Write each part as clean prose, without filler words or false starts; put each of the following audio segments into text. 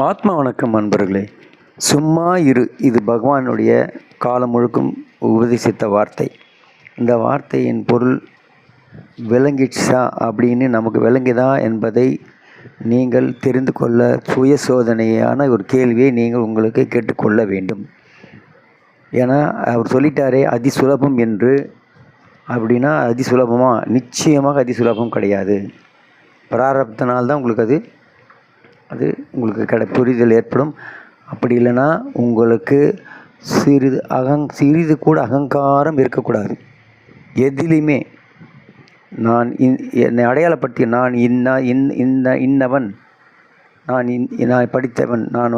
ஆத்ம வணக்கம் நண்பர்களே. சும்மா இரு, இது பகவானுடைய காலம் முழுக்கும் உபதேசித்த வார்த்தை. இந்த வார்த்தையின் பொருள் விளங்கிடுச்சா அப்படின்னு நமக்கு விளங்குதா என்பதை நீங்கள் தெரிந்து கொள்ள சுய சோதனையான ஒரு கேள்வியை நீங்கள் உங்களுக்கு கேட்டுக்கொள்ள வேண்டும். ஏன்னா அவர் சொல்லிட்டாரே அதிசுலபம் என்று. அப்படின்னா அதிசுலபமாக? நிச்சயமாக அதிசுலபம் கிடையாது. பிராரப்தனால்தான் உங்களுக்கு அது உங்களுக்கு புரிதல் ஏற்படும். அப்படி இல்லைன்னா உங்களுக்கு சிறிது கூட அகங்காரம் இருக்கக்கூடாது. எதிலையுமே நான் என்னை அடையாளப்படுத்தி நான் இன்னவன், நான் படித்தவன், நான்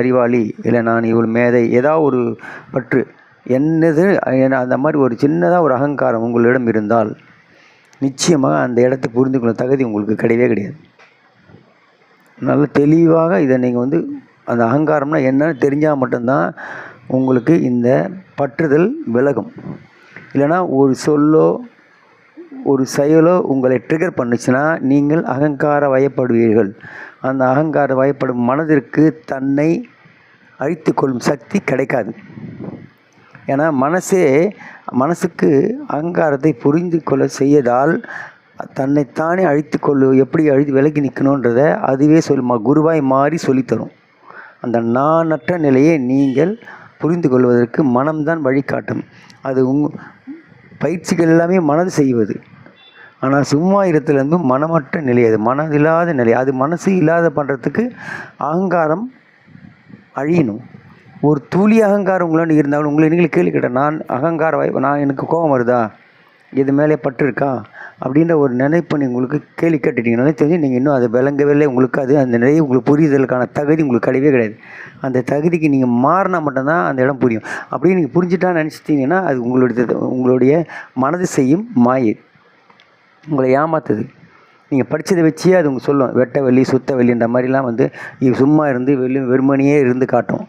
அறிவாளி, இல்லை நான் இவ்வளோ மேதை, ஏதாவது ஒரு பற்று என்னது அந்த மாதிரி ஒரு சின்னதாக ஒரு அகங்காரம் உங்களிடம் இருந்தால் நிச்சயமாக அந்த இடத்தை புரிந்து கொள்ள தகுதி உங்களுக்கு கிடையவே கிடையாது. நல்ல தெளிவாக இதை நீங்கள் அந்த அகங்காரம்னா என்னன்னு தெரிஞ்சால் மட்டும்தான் உங்களுக்கு இந்த பற்றுதல் விலகும். இல்லைனா ஒரு சொல்லோ ஒரு செயலோ உங்களை ட்ரிகர் பண்ணுச்சுன்னா நீங்கள் அகங்கார வயப்படுவீர்கள். அந்த அகங்கார வயப்படும் மனதிற்கு தன்னை அழித்து கொள்ளும் சக்தி கிடைக்காது. ஏன்னா மனசுக்கு அகங்காரத்தை புரிந்து கொள்ள செய்யதால் தன்னைத்தானே அழித்து எப்படி விலகி நிற்கணுன்றதை அதுவே குருவாய் மாறி சொல்லித்தரும். அந்த நானற்ற நிலையை நீங்கள் புரிந்து கொள்வதற்கு மனம்தான் வழிகாட்டும். அது பயிற்சிகள் எல்லாமே மனது செய்வது. ஆனால் சும்மா இடத்துலேருந்து மனமற்ற நிலை, அது மனதில்லாத நிலை. அது மனசு இல்லாத பண்ணுறதுக்கு அகங்காரம் அழியணும். ஒரு துளி அகங்காரம் உங்களால் இருந்தாலும் உங்களை நீங்களே கேள்வி கேட்டேன், நான் எனக்கு கோபம் வருதா, இது மேலே பற்று இருக்கா அப்படின்ற ஒரு நினைப்பு உங்களுக்கு கேள்வி கேட்டுட்டீங்கனாலே தெரிஞ்சு நீங்கள் இன்னும் அதை விளங்கவில்லை. உங்களுக்கு அந்த நிலையை உங்களுக்கு புரிதலுக்கான தகுதி உங்களுக்கு கிடையவே கிடையாது. அந்த தகுதிக்கு நீங்கள் மாறினா மட்டும்தான் அந்த இடம் புரியும். அப்படியே நீங்கள் புரிஞ்சுட்டா நினச்சிட்டிங்கன்னா அது உங்களுடைய மனது செய்யும் மாயை, உங்களை ஏமாத்துது. நீங்கள் படித்ததை வச்சே அது உங்களுக்கு சொல்லும். வெட்ட வெளி சுத்த வெளின்ற மாதிரிலாம் சும்மா இருந்து வெறுமனையே இருந்து காட்டும்.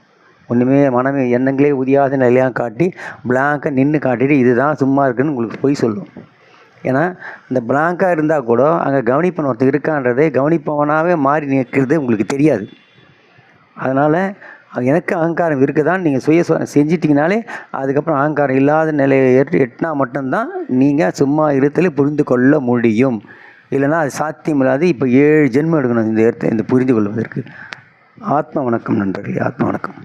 ஒன்றுமே மனமே எண்ணங்களே உதியாத நிலையாக காட்டி பிளாங்காக நின்று காட்டிட்டு இதுதான் சும்மா இருக்குன்னு உங்களுக்கு போய் சொல்லும். ஏன்னா இந்த பிளாங்காக இருந்தால் கூட அங்கே கவனிப்பவன் ஒருத்தர் இருக்கான்றதை கவனிப்பவனாகவே மாறி நிற்கிறது உங்களுக்கு தெரியாது. அதனால் எனக்கு அகங்காரம் இருக்குதான்னு நீங்கள் செஞ்சிட்டிங்கனாலே அதுக்கப்புறம் அகங்காரம் இல்லாத நிலையை எட்டினா மட்டும்தான் நீங்கள் சும்மா இருத்தலே புரிந்து கொள்ள முடியும். இல்லைனா அது சாத்தியம் இல்லாது. இப்போ 7 ஜென்மம் எடுக்கணும் இந்த புரிந்து கொள்வதற்கு. ஆத்ம வணக்கம் நண்பர்களே, ஆத்ம வணக்கம்.